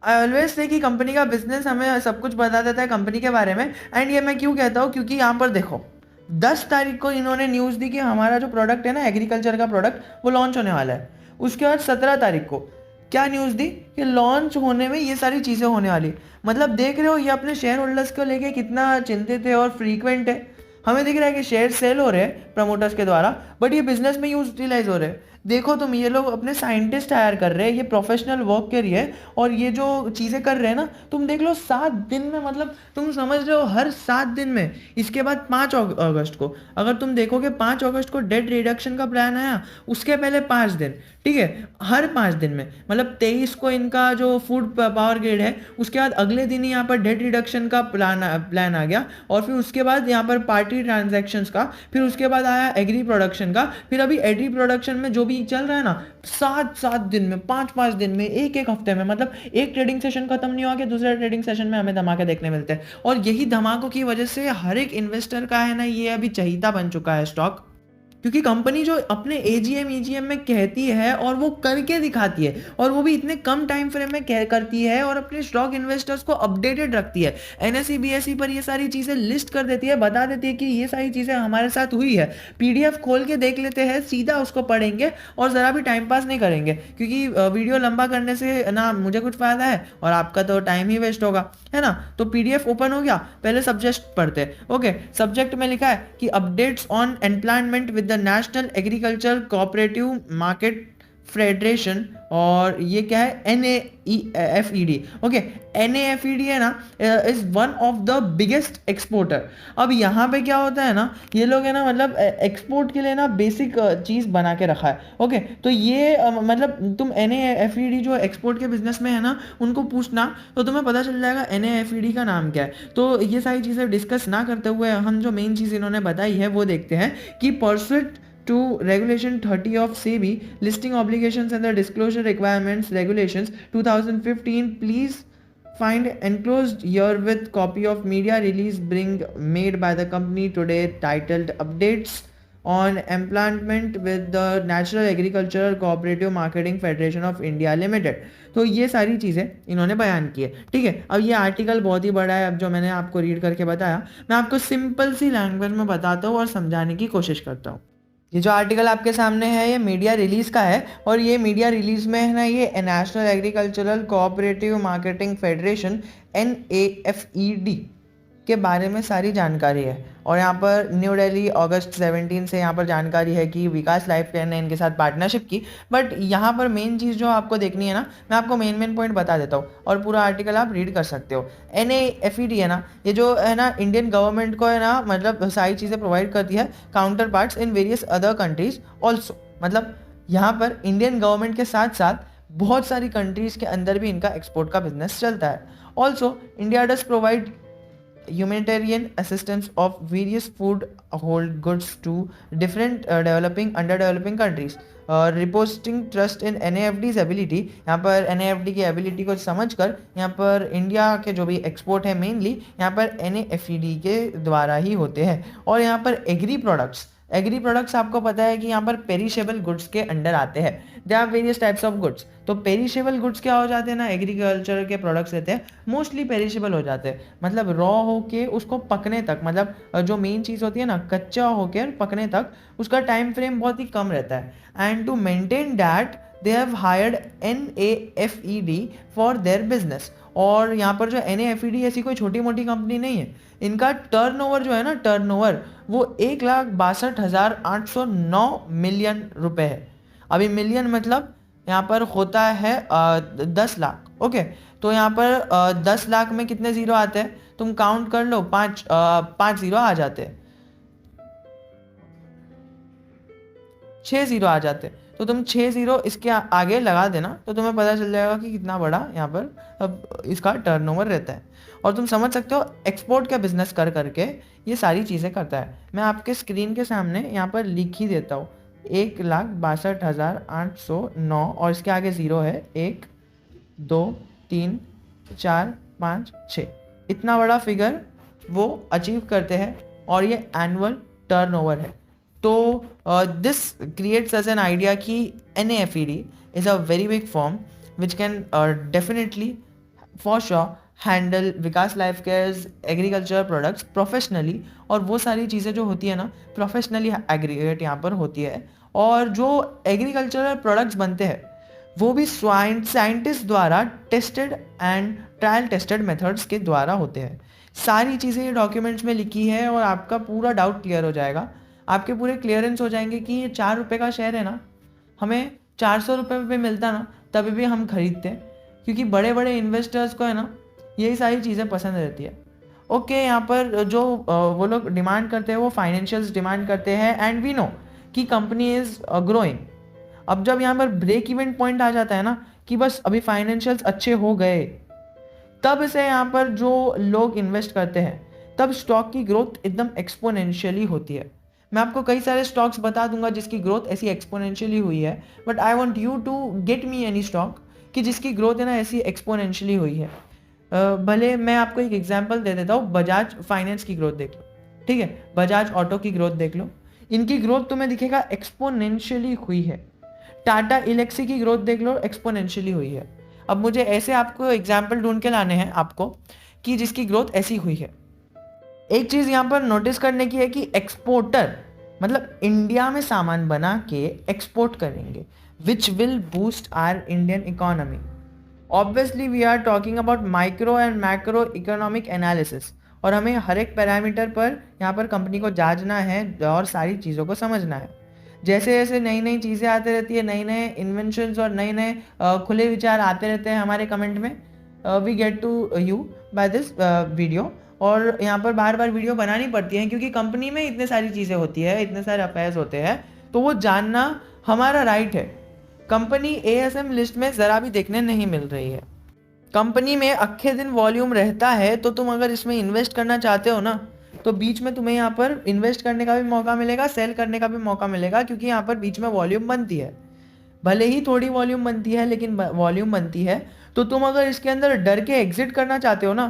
I always say कि company का business हमें सब कुछ बता देता है कंपनी के बारे में। एंड ये मैं क्यों कहता हूँ, क्योंकि यहाँ पर देखो 10 तारीख को इन्होंने न्यूज़ दी कि हमारा जो प्रोडक्ट है ना एग्रीकल्चर का प्रोडक्ट वो लॉन्च होने वाला है। उसके बाद 17 तारीख को क्या न्यूज़ दी कि लॉन्च होने में ये सारी चीज़ें होने वाली। मतलब देख रहे हो ये अपने शेयर होल्डर्स को लेके कितना चिंतित है और फ्रीक्वेंट है। हमें दिख रहा है कि शेयर सेल हो रहे हैं प्रमोटर्स के द्वारा, बट ये बिजनेस में यूटिलाइज हो रहे हैं। देखो तुम, ये लोग अपने साइंटिस्ट हायर कर रहे हैं, ये प्रोफेशनल वर्क के लिए, और ये जो चीज़ें कर रहे हैं ना, तुम देख लो 7 दिन में, मतलब तुम समझ रहे हो हर 7 दिन में। इसके बाद 5 अगस्त को अगर तुम देखोगे 5 अगस्त को डेट रिडक्शन का प्लान आया, उसके पहले 5 दिन, ठीक है, हर 5 दिन में, मतलब 23 को इनका जो फूड पावर ग्रेड है, उसके बाद अगले दिन ही यहाँ पर डेट रिडक्शन का प्लान आ गया, और फिर उसके बाद यहाँ पर पार्टी ट्रांजैक्शंस का, फिर उसके बाद आया एग्री प्रोडक्शन का, फिर अभी एग्री प्रोडक्शन में जो भी चल रहा है ना, 7 7 दिन में, 5 5 दिन में, एक एक हफ्ते में, मतलब एक ट्रेडिंग सेशन खत्म नहीं हुआ कि दूसरे ट्रेडिंग सेशन में हमें धमाके देखने मिलते हैं। और यही धमाकों की वजह से हर एक इन्वेस्टर का है ना, ये अभी चहीता बन चुका है स्टॉक। क्योंकि कंपनी जो अपने एजीएम ईजीएम में कहती है और वो करके दिखाती है, और वो भी इतने कम टाइम फ्रेम में करती है, और अपने स्टॉक इन्वेस्टर्स को अपडेटेड रखती है। एनएसई बीएसई पर ये सारी चीज़ें लिस्ट कर देती है, बता देती है कि ये सारी चीज़ें हमारे साथ हुई है। पीडीएफ खोल के देख लेते हैं, सीधा उसको पढ़ेंगे और ज़रा भी टाइम पास नहीं करेंगे, क्योंकि वीडियो लंबा करने से ना मुझे कुछ फ़ायदा है और आपका तो टाइम ही वेस्ट होगा, है ना। तो पीडीएफ ओपन हो गया, पहले सब्जेक्ट पढ़ते हैं। ओके, सब्जेक्ट में लिखा है कि updates on employment with the national agriculture cooperative market federation, और ये क्या है, NAFED। ओके, NAFED है ना, is one of the biggest exporter. अब यहाँ पे क्या होता है ना, ये लोग है ना, मतलब एक्सपोर्ट के लिए ना बेसिक चीज़ बना के रखा है। ओके, तो ये मतलब तुम NAFED जो एक्सपोर्ट के बिजनेस में है ना, उनको पूछना तो तुम्हें पता चल जाएगा NAFED का नाम क्या है। तो ये सारी चीज़ें डिस्कस ना करते हुए हम जो मेन चीज़ इन्होंने बताई है वो देखते हैं कि pursuant to Regulation 30 of SEBI, listing obligations and the disclosure requirements regulations 2015, please find enclosed here with copy of media release bring made by the company today titled updates on employment with the National Agricultural Cooperative Marketing Federation of India Limited। तो ये सारी चीज़ें इन्होंने बयान की है, ठीक है। अब ये आर्टिकल बहुत ही बड़ा है, अब जो मैंने आपको रीड करके बताया, मैं आपको सिंपल सी लैंग्वेज में बताता हूँ और समझाने की कोशिश करता हूँ। ये जो आर्टिकल आपके सामने है ये मीडिया रिलीज़ का है, और ये मीडिया रिलीज़ में है ना, ये national agricultural cooperative marketing federation NAFED के बारे में सारी जानकारी है। और यहाँ पर न्यू दिल्ली अगस्त 17 से यहाँ पर जानकारी है कि विकास लाइफ केयर ने इनके साथ पार्टनरशिप की। बट यहाँ पर मेन चीज़ जो आपको देखनी है ना, मैं आपको मेन पॉइंट बता देता हूँ, और पूरा आर्टिकल आप रीड कर सकते हो। NAFED है ना, ये जो है ना इंडियन गवर्नमेंट को है ना, मतलब सारी चीज़ें प्रोवाइड करती है, counter parts in various other countries also. मतलब यहाँ पर इंडियन गवर्नमेंट के साथ साथ बहुत सारी कंट्रीज़ के अंदर भी इनका एक्सपोर्ट का बिजनेस चलता है। Also India does provide humanitarian assistance of various food hold goods to different developing underdeveloping countries, reposting trust in NAFD's ability। यहाँ पर NAFD की एबिलिटी को समझकर यहाँ पर इंडिया के जो भी एक्सपोर्ट है मेनली यहाँ पर NAFED के द्वारा ही होते हैं। और यहाँ पर एग्री प्रोडक्ट्स आपको पता है कि यहाँ पर पेरिशेबल गुड्स के अंडर आते हैं। They are various types of goods. तो पेरिशेबल गुड्स क्या हो जाते हैं ना, एग्रीकल्चर के प्रोडक्ट्स रहते हैं मोस्टली पेरिशेबल हो जाते हैं, मतलब रॉ होके उसको पकने तक, मतलब जो मेन चीज़ होती है ना, कच्चा होके पकने तक उसका टाइम फ्रेम बहुत ही कम रहता है। And to maintain that they have hired NAFED for their business. और यहाँ पर जो NAFED ऐसी कोई छोटी मोटी कंपनी नहीं है, इनका टर्नओवर जो है ना, टर्नओवर वो 1,62,809 मिलियन रुपए है। अभी मिलियन मतलब यहाँ पर होता है 10 लाख। ओके, तो यहाँ पर 10 लाख में कितने ज़ीरो आते हैं, तुम काउंट कर लो, 5 ज़ीरो आ जाते हैं, 6 ज़ीरो आ जाते हैं। तो तुम 6 ज़ीरो इसके आगे लगा देना तो तुम्हें पता चल जाएगा कि कितना बड़ा यहाँ पर अब इसका टर्नओवर रहता है। और तुम समझ सकते हो एक्सपोर्ट का बिजनेस कर करके ये सारी चीज़ें करता है। मैं आपके स्क्रीन के सामने यहाँ पर लिख ही देता हूँ, 1,62,809 और इसके आगे ज़ीरो है, 1 2 3 4 5 6, इतना बड़ा फिगर वो अचीव करते हैं, और ये एनुअल टर्नओवर है। तो this creates as an idea कि NAFED is a very big firm which can definitely for sure handle Vikas life cares agriculture products professionally. और वो सारी चीज़ें जो होती है ना प्रोफेशनली एग्रीगेट यहाँ पर होती है। और जो एग्रीकल्चरल प्रोडक्ट्स बनते हैं वो भी साइंटिस्ट द्वारा tested and trial tested methods के द्वारा होते हैं। सारी चीज़ें ये डॉक्यूमेंट्स में लिखी है और आपका पूरा डाउट क्लियर हो जाएगा। आपके पूरे क्लियरेंस हो जाएंगे कि ये 4 रुपये का शेयर है ना, हमें 400 रुपये पे मिलता ना तभी भी हम खरीदते हैं, क्योंकि बड़े बड़े इन्वेस्टर्स को है ना यही सारी चीज़ें पसंद रहती है। ओके, यहाँ पर जो वो लोग डिमांड करते हैं वो फाइनेंशियल्स डिमांड करते हैं एंड वी नो कि कंपनी इज़ ग्रोइंग। अब जब यहाँ पर ब्रेक इवन पॉइंट आ जाता है ना कि बस अभी फाइनेंशियल्स अच्छे हो गए, तब से यहाँ पर जो लोग इन्वेस्ट करते हैं तब स्टॉक की ग्रोथ एकदम एक्सपोनेंशियली होती है। मैं आपको कई सारे स्टॉक्स बता दूंगा जिसकी ग्रोथ ऐसी एक्सपोनेंशियली हुई है, but I want you to get me any stock कि जिसकी ग्रोथ है ना ऐसी एक्सपोनेंशियली हुई है। भले मैं आपको एक एग्जांपल दे देता हूँ, बजाज फाइनेंस की ग्रोथ देख लो, ठीक है, बजाज ऑटो की ग्रोथ देख लो, इनकी ग्रोथ तुम्हें दिखेगा एक्सपोनेंशियली हुई है। टाटा इलेक्सी की ग्रोथ देख लो, एक्सपोनेंशियली हुई है। अब मुझे ऐसे आपको एग्जाम्पल ढूंढ के लाने हैं आपको कि जिसकी ग्रोथ ऐसी हुई है। एक चीज़ यहाँ पर नोटिस करने की है कि एक्सपोर्टर मतलब इंडिया में सामान बना के एक्सपोर्ट करेंगे, which will boost our Indian economy. Obviously we are talking about micro and macro economic analysis, और हमें हर एक पैरामीटर पर यहाँ पर कंपनी को जांचना है और सारी चीज़ों को समझना है। जैसे जैसे नई नई चीज़ें आती रहती है, नए नए इन्वेंशंस और नए नए खुले विचार आते रहते हैं हमारे कमेंट में, we get to you by this video. और यहाँ पर बार बार वीडियो बनानी पड़ती है क्योंकि कंपनी में इतने सारी चीज़ें होती है, इतने सारे अफेयर्स होते हैं, तो वो जानना हमारा राइट है। कंपनी एएसएम लिस्ट में ज़रा भी देखने नहीं मिल रही है। कंपनी में अक्खे दिन वॉल्यूम रहता है, तो तुम अगर इसमें इन्वेस्ट करना चाहते हो ना तो बीच में तुम्हें यहाँ पर इन्वेस्ट करने का भी मौका मिलेगा, सेल करने का भी मौका मिलेगा, क्योंकि यहाँ पर बीच में वॉल्यूम बनती है। भले ही थोड़ी वॉल्यूम बनती है लेकिन वॉल्यूम बनती है। तो तुम अगर इसके अंदर डर के एग्जिट करना चाहते हो ना,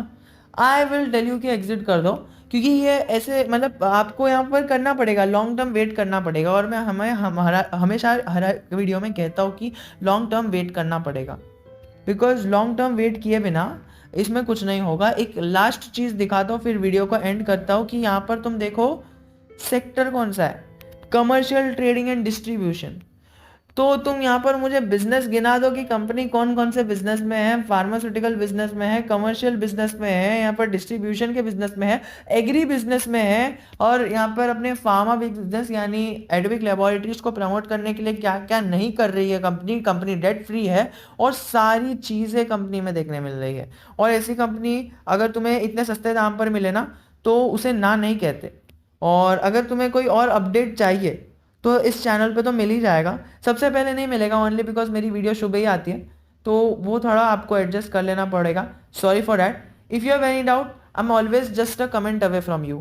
आई विल टेल यू कि एग्जिट कर दो, क्योंकि ये ऐसे मतलब आपको यहाँ पर करना पड़ेगा, लॉन्ग टर्म वेट करना पड़ेगा। और मैं हमेशा हर वीडियो में कहता हूँ कि लॉन्ग टर्म वेट करना पड़ेगा, बिकॉज लॉन्ग टर्म वेट किए बिना इसमें कुछ नहीं होगा। एक लास्ट चीज़ दिखाता हूँ फिर वीडियो को एंड करता हूँ कि यहाँ पर तुम देखो सेक्टर कौन सा है, कमर्शियल ट्रेडिंग एंड डिस्ट्रीब्यूशन। तो तुम यहाँ पर मुझे बिजनेस गिना दो कि कंपनी कौन कौन से बिजनेस में है। फार्मास्यूटिकल बिजनेस में है, कमर्शियल बिजनेस में है, यहाँ पर डिस्ट्रीब्यूशन के बिजनेस में है, एग्री बिजनेस में है, और यहाँ पर अपने फार्मा बिजनेस यानी एडविक लेबोरेटरीज को प्रमोट करने के लिए क्या क्या नहीं कर रही है कंपनी डेट फ्री है, और सारी चीज़ें कंपनी में देखने मिल रही है। और ऐसी कंपनी अगर तुम्हें इतने सस्ते दाम पर मिले ना तो उसे ना नहीं कहते। और अगर तुम्हें कोई और अपडेट चाहिए तो इस चैनल पे तो मिल ही जाएगा। सबसे पहले नहीं मिलेगा ओनली बिकॉज मेरी वीडियो सुबह ही आती है, तो वो थोड़ा आपको एडजस्ट कर लेना पड़ेगा। Sorry for that. If you have any doubt, I am always just a comment away from you.